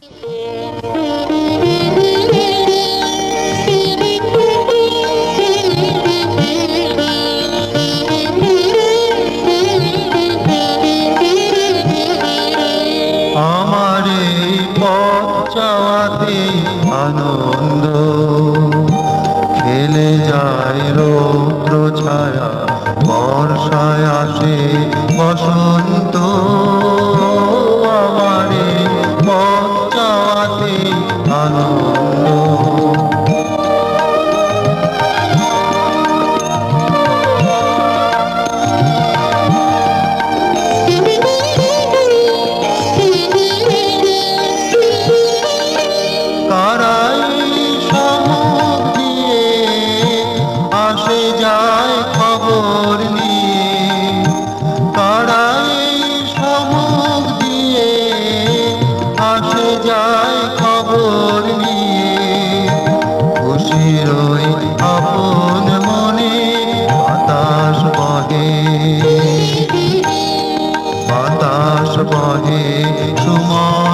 আমার এই পথ চাওয়াতে আনন্দ খেলে যায় রৌদ্র ছায়া, বর্ষায় আসে বসন্ত। আমার এই পথ চাওয়াতে আনন্দ। কারাই সমুখ দিয়ে আসে যায় খবর নিয়ে, কারাই সমুখ দিয়ে আসে যায় খবর নিয়ে। খুশির ওই আপন মনে বাতাস বহে, বাতাস বহে সুমন